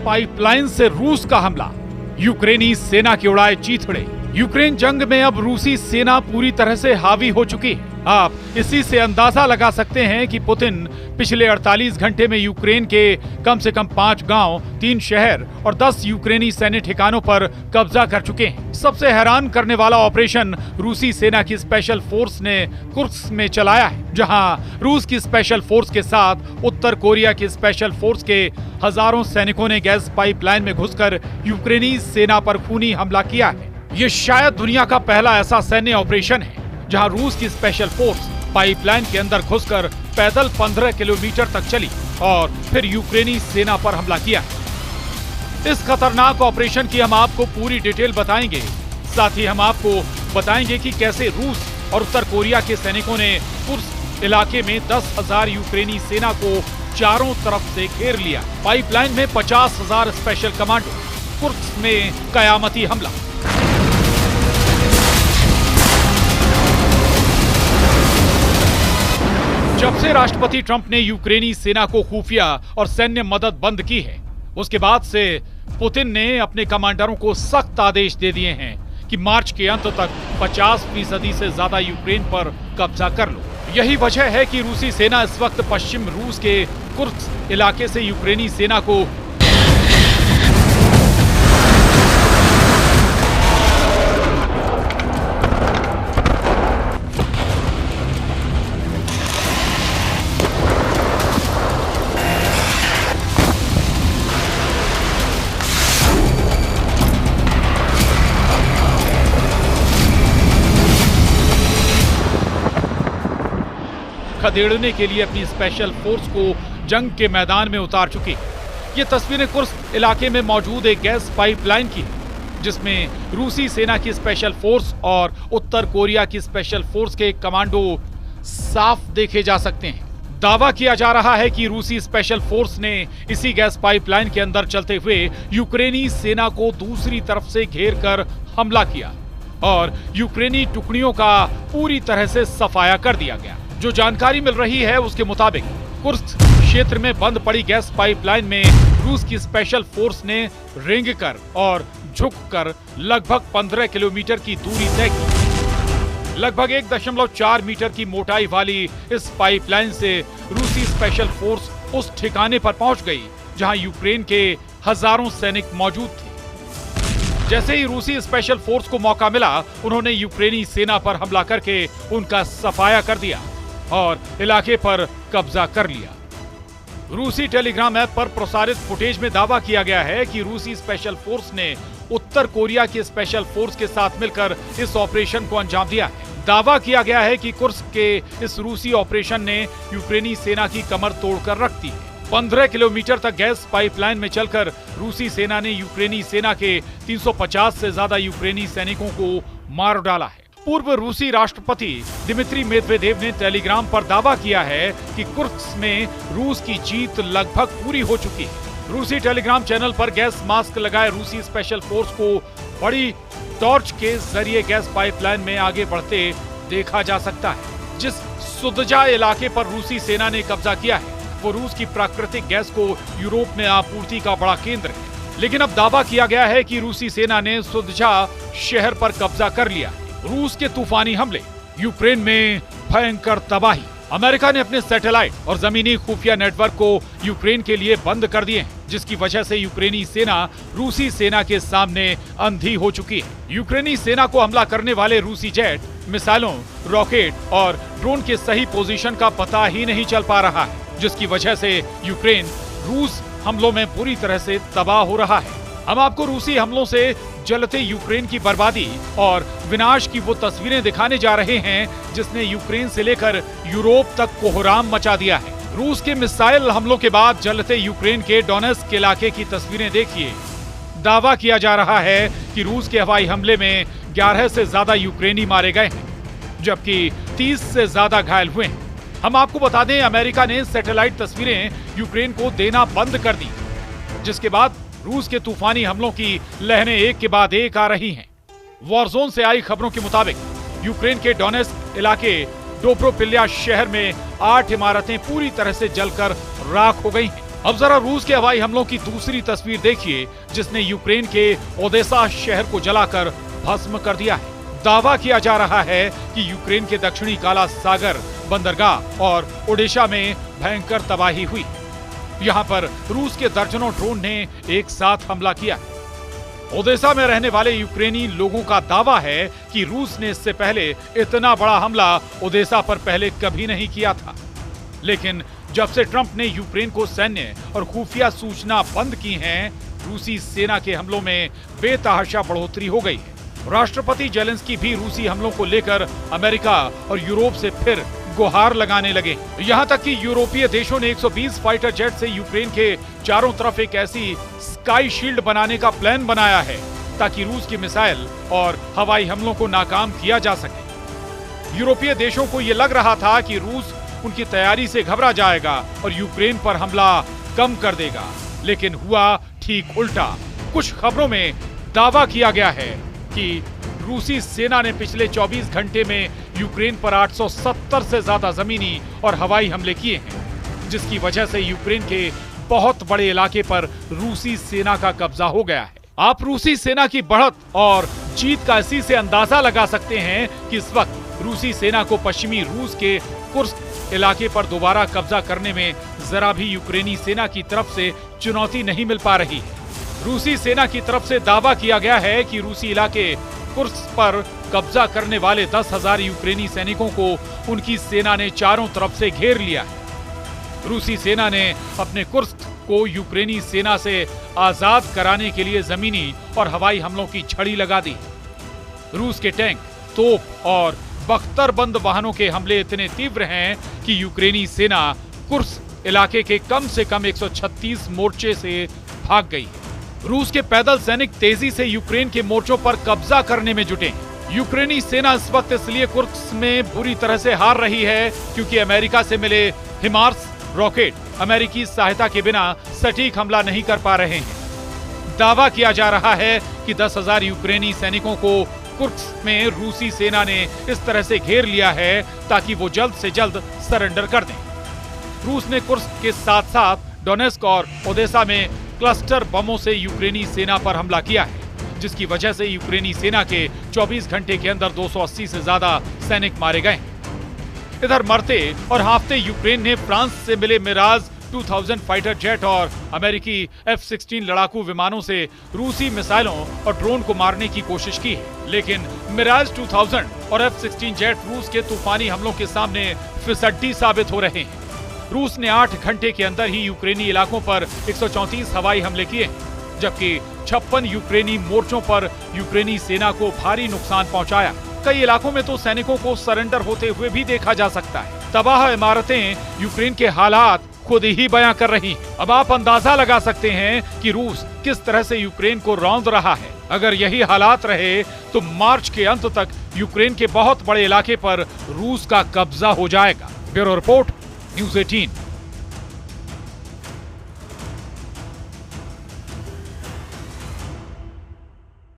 Pipeline से रूस का हमला, यूक्रेनी सेना के उड़ाए चीथड़े। यूक्रेन जंग में अब रूसी सेना पूरी तरह से हावी हो चुकी है। आप इसी से अंदाजा लगा सकते हैं कि पुतिन पिछले 48 घंटे में यूक्रेन के कम से कम 5 गांव, 3 शहर और 10 यूक्रेनी सैन्य ठिकानों पर कब्जा कर चुके हैं। सबसे हैरान करने वाला ऑपरेशन रूसी सेना की स्पेशल फोर्स ने कुर्स्क में चलाया है, जहां रूस की स्पेशल फोर्स के साथ उत्तर कोरिया की स्पेशल फोर्स के हजारों सैनिकों ने गैस पाइपलाइन में घुसकर यूक्रेनी सेना पर खूनी हमला किया है। ये शायद दुनिया का पहला ऐसा सैन्य ऑपरेशन है जहां रूस की स्पेशल फोर्स पाइपलाइन के अंदर घुसकर पैदल 15 किलोमीटर तक चली और फिर यूक्रेनी सेना पर हमला किया। इस खतरनाक ऑपरेशन की हम आपको पूरी डिटेल बताएंगे। साथ ही हम आपको बताएंगे कि कैसे रूस और उत्तर कोरिया के सैनिकों ने कुर्स्क इलाके में 10,000 यूक्रेनी सेना को चारों तरफ से घेर लिया। पाइपलाइन में 50,000 स्पेशल कमांडो, कुर्स्क में कयामती हमला। जब से राष्ट्रपति ट्रंप ने यूक्रेनी सेना को खुफिया और सैन्य मदद बंद की है, उसके बाद से पुतिन ने अपने कमांडरों को सख्त आदेश दे दिए हैं कि मार्च के अंत तक 50% से ज्यादा यूक्रेन पर कब्जा कर लो। यही वजह है कि रूसी सेना इस वक्त पश्चिम रूस के कुर्स्क इलाके से यूक्रेनी सेना को खदेड़ने के लिए अपनी स्पेशल फोर्स को जंग के मैदान में उतार चुकी है। ये तस्वीरें कुर्स्क इलाके में मौजूद एक गैस पाइपलाइन की है, जिसमें रूसी सेना की स्पेशल फोर्स और उत्तर कोरिया की स्पेशल फोर्स के कमांडो साफ देखे जा सकते हैं। दावा किया जा रहा है कि रूसी स्पेशल फोर्स ने इसी गैस पाइपलाइन के अंदर चलते हुए यूक्रेनी सेना को दूसरी तरफ से घेर कर हमला किया और यूक्रेनी टुकड़ियों का पूरी तरह से सफाया कर दिया गया। जो जानकारी मिल रही है उसके मुताबिक कुर्स्क क्षेत्र में बंद पड़ी गैस पाइपलाइन में रूस की स्पेशल फोर्स ने रेंगकर और झुककर लगभग 15 किलोमीटर की दूरी तय की। लगभग 1.4 मीटर की मोटाई वाली इस पाइपलाइन से रूसी स्पेशल फोर्स उस ठिकाने पर पहुंच गई जहां यूक्रेन के हजारों सैनिक मौजूद थे। जैसे ही रूसी स्पेशल फोर्स को मौका मिला, उन्होंने यूक्रेनी सेना पर हमला करके उनका सफाया कर दिया और इलाके पर कब्जा कर लिया। रूसी टेलीग्राम ऐप पर प्रसारित फुटेज में दावा किया गया है कि रूसी स्पेशल फोर्स ने उत्तर कोरिया की स्पेशल फोर्स के साथ मिलकर इस ऑपरेशन को अंजाम दिया है। दावा किया गया है कि कुर्स्क के इस रूसी ऑपरेशन ने यूक्रेनी सेना की कमर तोड़कर रख दी है। 15 किलोमीटर तक गैस पाइपलाइन में चलकर रूसी सेना ने यूक्रेनी सेना के 350 से ज्यादा यूक्रेनी सैनिकों को मार डाला है। पूर्व रूसी राष्ट्रपति दिमित्री मेदवेदेव ने टेलीग्राम पर दावा किया है कि कुर्स्क में रूस की जीत लगभग पूरी हो चुकी है। रूसी टेलीग्राम चैनल पर गैस मास्क लगाए रूसी स्पेशल फोर्स को बड़ी टॉर्च के जरिए गैस पाइपलाइन में आगे बढ़ते देखा जा सकता है। जिस सुदजा इलाके पर रूसी सेना ने कब्जा किया है, वो रूस की प्राकृतिक गैस को यूरोप में आपूर्ति का बड़ा केंद्र है। लेकिन अब दावा किया गया है कि रूसी सेना ने सुदजा शहर पर कब्जा कर लिया। रूस के तूफानी हमले, यूक्रेन में भयंकर तबाही। अमेरिका ने अपने सैटेलाइट और जमीनी खुफिया नेटवर्क को यूक्रेन के लिए बंद कर दिए हैं, जिसकी वजह से यूक्रेनी सेना रूसी सेना के सामने अंधी हो चुकी है। यूक्रेनी सेना को हमला करने वाले रूसी जेट, मिसाइलों, रॉकेट और ड्रोन के सही पोजीशन का पता ही नहीं चल पा रहा है, जिसकी वजह से यूक्रेन रूस हमलों में पूरी तरह से तबाह हो रहा है। हम आपको रूसी हमलों से जलते यूक्रेन की बर्बादी और विनाश की वो तस्वीरें दिखाने जा रहे हैं जिसने यूक्रेन से लेकर यूरोप तक कोहराम मचा दिया है। रूस के मिसाइल हमलों के बाद जलते यूक्रेन के डोनेट्स्क इलाके की तस्वीरें देखिए। दावा किया जा रहा है कि रूस के हवाई हमले में 11 से ज्यादा यूक्रेनी मारे गए हैं, जबकि 30 से ज्यादा घायल हुए हैं। हम आपको बता दें, अमेरिका ने सैटेलाइट तस्वीरें यूक्रेन को देना बंद कर दी, जिसके बाद रूस के तूफानी हमलों की लहरें एक के बाद एक आ रही हैं। वॉरजोन से आई खबरों के मुताबिक यूक्रेन के डोनेट्स्क इलाके डोब्रोपिल्या शहर में 8 इमारतें पूरी तरह से जलकर राख हो गई हैं। अब जरा रूस के हवाई हमलों की दूसरी तस्वीर देखिए, जिसने यूक्रेन के ओदेसा शहर को जलाकर भस्म कर दिया है। दावा किया जा रहा है कि यूक्रेन के दक्षिणी काला सागर बंदरगाह और ओडिशा में भयंकर तबाही हुई। यहाँ पर रूस के दर्जनों ड्रोन ने एक साथ हमला किया। ओदेसा में रहने वाले यूक्रेनी लोगों का दावा है कि रूस ने इससे पहले इतना बड़ा हमला ओदेसा पर पहले कभी नहीं किया था, लेकिन जब से ट्रंप ने यूक्रेन को सैन्य और खुफिया सूचना बंद की हैं, रूसी सेना के हमलों में बेतहाशा बढ़ोतरी हो गई है। राष्ट्रपति जेलेंस्की भी रूसी हमलों को लेकर अमेरिका और यूरोप से फिर गुहार लगाने लगे। यहाँ तक कि यूरोपीय देशों ने 120 फाइटर जेट से यूक्रेन के चारों तरफ एक ऐसी स्काई शील्ड बनाने का प्लान बनाया है ताकि रूस की मिसाइल और हवाई हमलों को नाकाम किया जा सके। यूरोपीय देशों को ये लग रहा था कि रूस उनकी तैयारी से घबरा जाएगा और यूक्रेन पर हमला कम कर देगा, लेकिन हुआ ठीक उल्टा। कुछ खबरों में दावा किया गया है कि रूसी सेना ने पिछले 24 घंटे में यूक्रेन पर 870 से ज्यादा जमीनी और हवाई हमले किए हैं, जिसकी वजह से यूक्रेन के बहुत बड़े इलाके पर रूसी सेना का कब्जा हो गया है। आप रूसी सेना की बढ़त और जीत का इसी से अंदाजा लगा सकते हैं कि इस वक्त रूसी सेना को पश्चिमी रूस के कुर्स्क इलाके पर दोबारा कब्जा करने में जरा भी यूक्रेनी सेना की तरफ से चुनौती नहीं मिल पा रही है। रूसी सेना की तरफ से दावा किया गया है कि रूसी इलाके कुर्स्क पर कब्जा करने वाले 10,000 यूक्रेनी सैनिकों को उनकी सेना ने चारों तरफ से घेर लिया है। रूसी सेना ने अपने कुर्स्क को यूक्रेनी सेना से आजाद कराने के लिए जमीनी और हवाई हमलों की छड़ी लगा दी। रूस के टैंक, तोप और बख्तरबंद वाहनों के हमले इतने तीव्र हैं कि यूक्रेनी सेना कुर्स्क इलाके के कम से कम 136 मोर्चे से भाग गई। रूस के पैदल सैनिक तेजी से यूक्रेन के मोर्चों पर कब्जा करने में जुटे। यूक्रेनी सेना इस वक्त इसलिए कुर्स्क में बुरी तरह से हार रही है क्योंकि अमेरिका से मिले हिमार्स रॉकेट अमेरिकी सहायता के बिना सटीक हमला नहीं कर पा रहे हैं। दावा किया जा रहा है कि 10,000 यूक्रेनी सैनिकों को कुर्स्क में रूसी सेना ने इस तरह से घेर लिया है ताकि वो जल्द से जल्द सरेंडर कर दें। रूस ने कुर्स्क के साथ साथ डोनेस्क और ओदेसा में क्लस्टर बमों से यूक्रेनी सेना पर हमला किया है, जिसकी वजह से यूक्रेनी सेना के 24 घंटे के अंदर 280 से ज्यादा सैनिक मारे गए। इधर मरते और हाफते यूक्रेन ने फ्रांस से मिले मिराज 2000 फाइटर जेट और अमेरिकी F-16 लड़ाकू विमानों से रूसी मिसाइलों और ड्रोन को मारने की कोशिश की है, लेकिन मिराज 2000 और F-16 जेट रूस के तूफानी हमलों के सामने फिसड्डी साबित हो रहे हैं। रूस ने 8 घंटे के अंदर ही यूक्रेनी इलाकों पर 134 हवाई हमले किए, जबकि 56 यूक्रेनी मोर्चों पर यूक्रेनी सेना को भारी नुकसान पहुंचाया। कई इलाकों में तो सैनिकों को सरेंडर होते हुए भी देखा जा सकता है। तबाह इमारतें यूक्रेन के हालात खुद ही बयां कर रही हैं। अब आप अंदाजा लगा सकते हैं कि रूस किस तरह से यूक्रेन को रौंद रहा है। अगर यही हालात रहे तो मार्च के अंत तक यूक्रेन के बहुत बड़े इलाके पर रूस का कब्जा हो जाएगा। Bureau report, news 18।